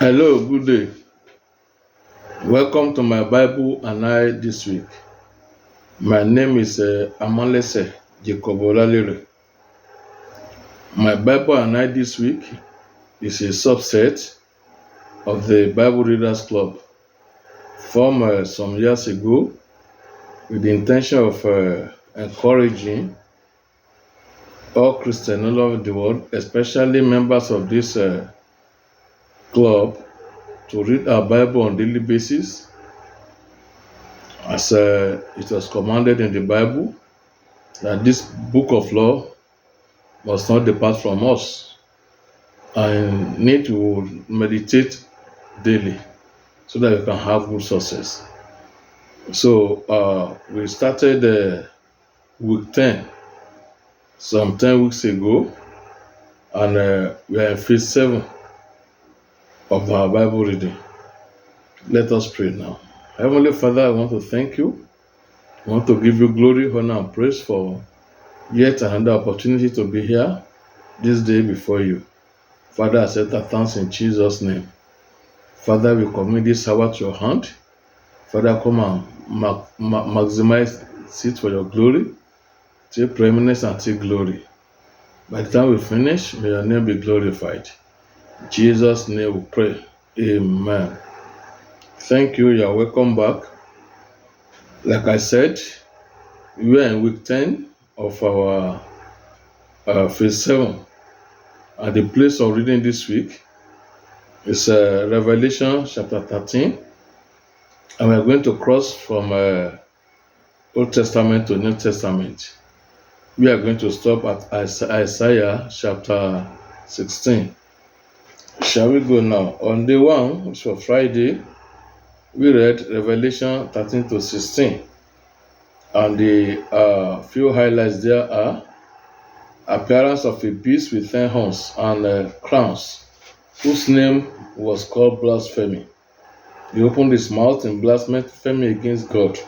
Hello, good day. Welcome to my Bible and I this week. My name is Amalese Jacob Olalere. My Bible and I this week is a subset of the Bible Readers Club formed some years ago with the intention of encouraging all Christians all over the world, especially members of this club, to read our Bible on daily basis as it was commanded in the Bible that this book of law must not depart from us and need to meditate daily so that we can have good success. So we started week 10 some 10 weeks ago, and we are in phase 7 of our Bible reading. Let us pray now. Heavenly Father, I want to thank you. I want to give you glory, honor, and praise for yet another opportunity to be here this day before you. Father, I accept our thanks in Jesus' name. Father, we commit this hour to your hand. Father, come and maximize it for your glory. Take preeminence and take glory. By the time we finish, may your name be glorified. In Jesus' name we pray. Amen. Thank you. You are welcome back. Like I said, we are in week 10 of our phase 7. And the place of reading this week is Revelation chapter 13. And we are going to cross from Old Testament to New Testament. We are going to stop at Isaiah chapter 16. Shall we go now? On day 1, which was Friday, we read Revelation 13 to 16. And the few highlights there are appearance of a beast with 10 horns and crowns, whose name was called blasphemy. He opened his mouth in blasphemy against God.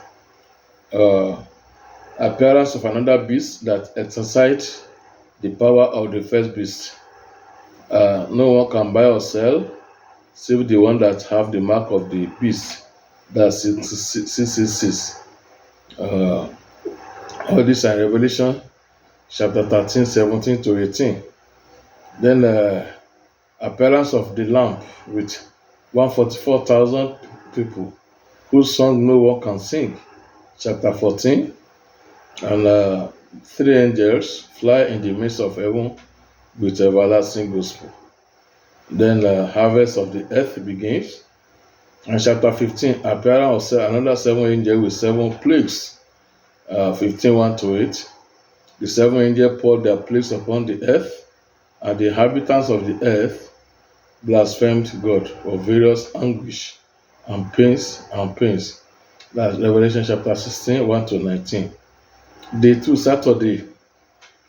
Appearance of another beast that exercised the power of the first beast. No one can buy or sell save the one that have the mark of the beast. That's 666. All this in Revelation chapter 13, 17 to 18. Then appearance of the Lamb with 144,000 people, whose song no one can sing. Chapter 14. And 3 angels fly in the midst of heaven with everlasting gospel. Then harvest of the earth begins. And chapter 15, appearance of another 7 angels with 7 plagues. 15, 1 to 8. The 7 angels poured their plagues upon the earth, and the inhabitants of the earth blasphemed God for various anguish and pains. That's Revelation chapter 16, 1 to 19. Day 2, Saturday,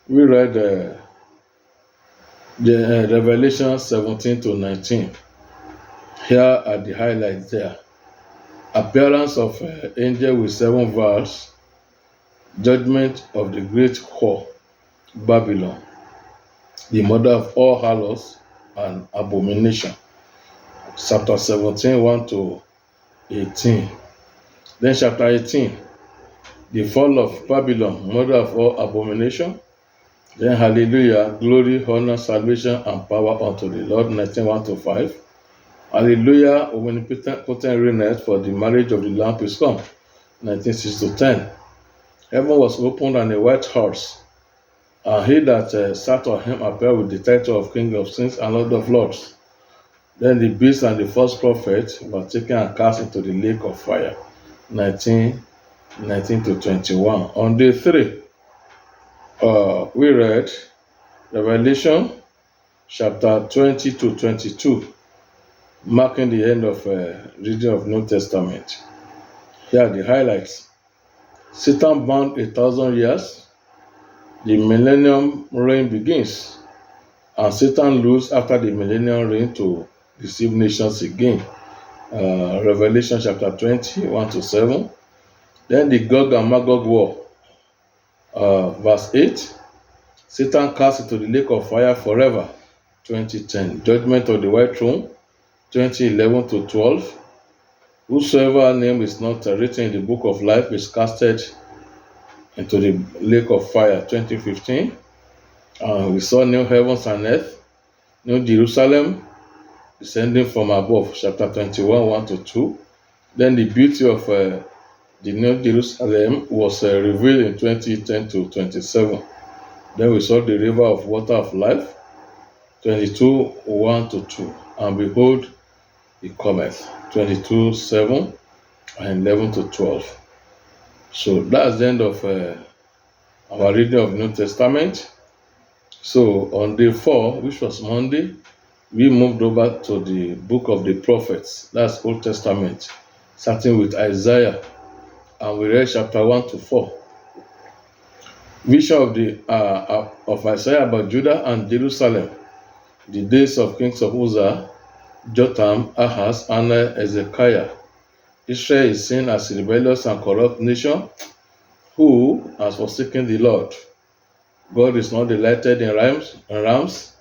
we read the Revelation 17 to 19. Here are the highlights there. Appearance of angel with 7 vials. Judgment of the great whore, Babylon, the mother of all harlots and abomination. Chapter 17, 1 to 18. Then chapter 18, the fall of Babylon, mother of all abomination. Then hallelujah, glory, honor, salvation, and power unto the Lord, 19, 1 to 5. Hallelujah, omnipotent reigneth, for the marriage of the Lamb is come, 19, 6 to 10. Heaven was opened, and a white horse, and he that sat on him appeared with the title of King of Kings and Lord of Lords. Then the beast and the false prophet were taken and cast into the lake of fire, 19 to 21. On day 3, we read Revelation chapter 20 to 22, marking the end of reading of New Testament. Here are the highlights. Satan bound 1,000 years. The millennium reign begins, and Satan loses after the millennium reign to deceive nations again. Revelation chapter 20, 1 to 7. Then the Gog and Magog war. Verse 8. Satan cast into the lake of fire forever. 2010. Judgment of the white throne. 20:11 to 12. Whosoever name is not written in the book of life is casted into the lake of fire, 20:15. We saw new heavens and earth, new Jerusalem descending from above, chapter 21, 1 to 2. Then the beauty of the new Jerusalem was revealed in 20:10 to 27. Then we saw the river of water of life, 22, 1 to 2. And behold, he cometh, 22:7 and 11 to 12. So that's the end of our reading of New Testament. So on day 4, which was Monday, we moved over to the book of the prophets. That's Old Testament, starting with Isaiah, and we read chapter 1 to 4. Vision of Isaiah about Judah and Jerusalem, the days of kings of Uzziah, Jotham, Ahaz, and Hezekiah. Israel is seen as a rebellious and corrupt nation who has forsaken the Lord. God is not delighted in rams,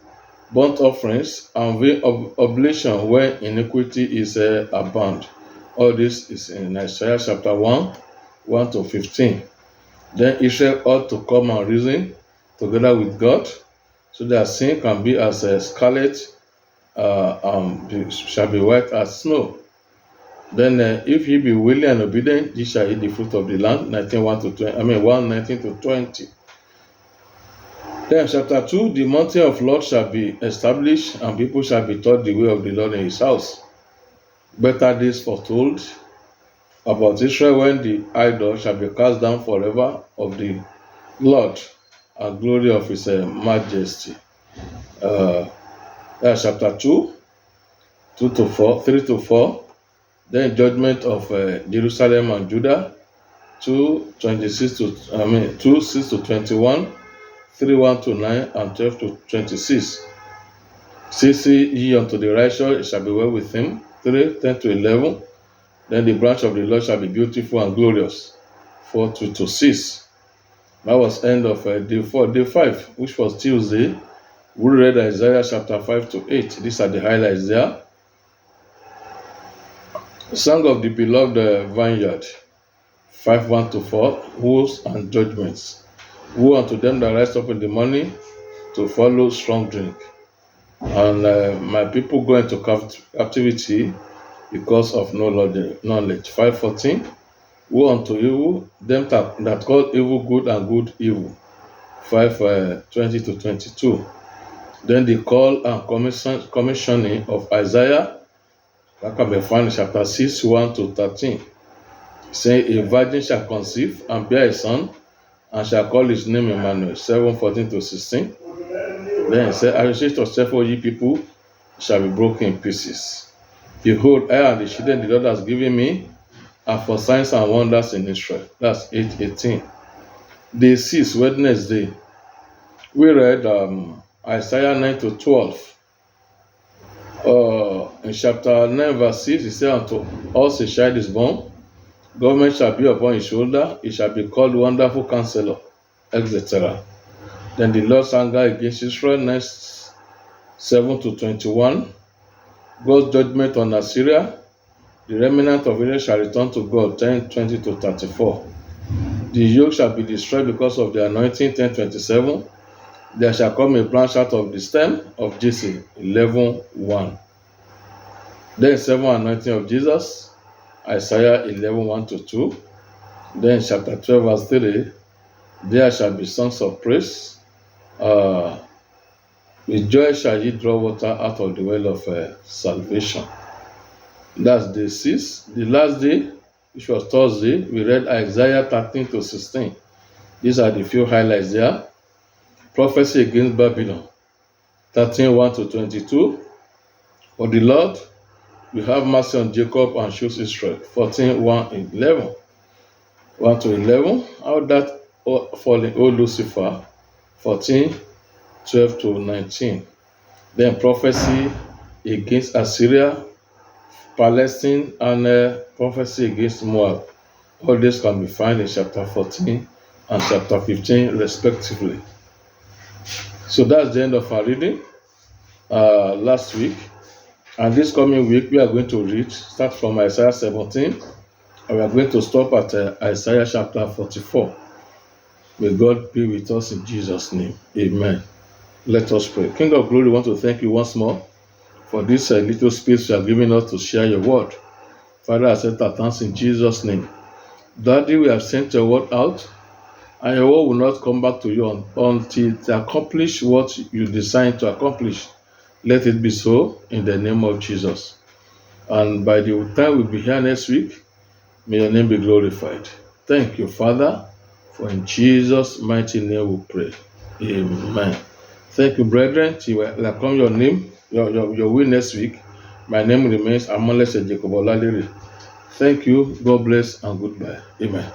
burnt offerings, and vain oblation where iniquity is abound. All this is in Isaiah chapter 1, 1 to 15. Then Israel ought to come and reason together with God, so that sin can be as scarlet, shall be white as snow. Then if ye be willing and obedient, ye shall eat the fruit of the land, 1:19 to 20. Then chapter 2, the mountain of Lord shall be established, and people shall be taught the way of the Lord in his house. Better days foretold about Israel, when the idol shall be cast down forever of the Lord, and glory of his majesty. That's chapter 2, 3 to 4. Then judgment of Jerusalem and Judah, 2:6 to 21, 3:1 to 9, and 12 to 26. Say ye unto the righteous, it shall be well with him, 3:10 to 11. Then the branch of the Lord shall be beautiful and glorious, 4:2 to 6. That was end of day 4. Day 5, which was Tuesday, we read Isaiah chapter 5 to 8. These are the highlights there. Song of the beloved vineyard, 5:1 to 4, woes and judgments. Woe unto them that rise up in the morning to follow strong drink, and my people go into captivity because of no knowledge. 5:14. Woe unto evil, them that call evil good and good evil. 5:20 to 22. Then the call and commissioning of Isaiah, that can be found in chapter 6, 1 to 13. Saying, a virgin shall conceive and bear a son, and shall call his name Emmanuel. 7:14 to 16. Then it said, associate yourself, O ye people, shall be broken in pieces. Behold, I and the children the Lord has given me are for signs and wonders in Israel. That's 8:18. Day 6, Wednesday, we read Isaiah 9 to 12. In chapter 9, verse 6, it said, unto us a child is born, government shall be upon his shoulder, he shall be called Wonderful Counselor, etc. Then the Lord's anger against Israel, 9:7 to 21. God's judgment on Assyria, the remnant of Israel shall return to God, 10:20 to 34. The yoke shall be destroyed because of the anointing, 10:27. There shall come a branch out of the stem of Jesse, 11:1. Then 7 anointing of Jesus, Isaiah 11:1 to 2. Then chapter 12, verse 3, there shall be songs of praise. With joy shall ye draw water out of the well of salvation. That's day 6. The last day, which was Thursday, we read Isaiah 13 to 16. These are the few highlights there. Prophecy against Babylon, 13:1 to 22. For the Lord will have mercy on Jacob and choose Israel, 14:1 to 11. How that falling, O Lucifer, 14:12 to 19. Then prophecy against Assyria, Palestine, and prophecy against Moab. All this can be found in chapter 14 and chapter 15 respectively. So that's the end of our reading last week. And this coming week, we are going to read, start from Isaiah 17, and we are going to stop at Isaiah chapter 44. May God be with us in Jesus' name. Amen. Let us pray. King of glory, we want to thank you once more for this little space you are giving us to share your word. Father, I accept our thanks in Jesus' name. Daddy, we have sent your word out, and your word will not come back to you until it accomplish what you designed to accomplish. Let it be so in the name of Jesus. And by the time we'll be here next week, may your name be glorified. Thank you, Father, for in Jesus' mighty name we pray. Amen. Thank you, brethren. Till I come your name, your will next week. My name remains Amalese Jacob Olalere. Thank you. God bless and goodbye. Amen.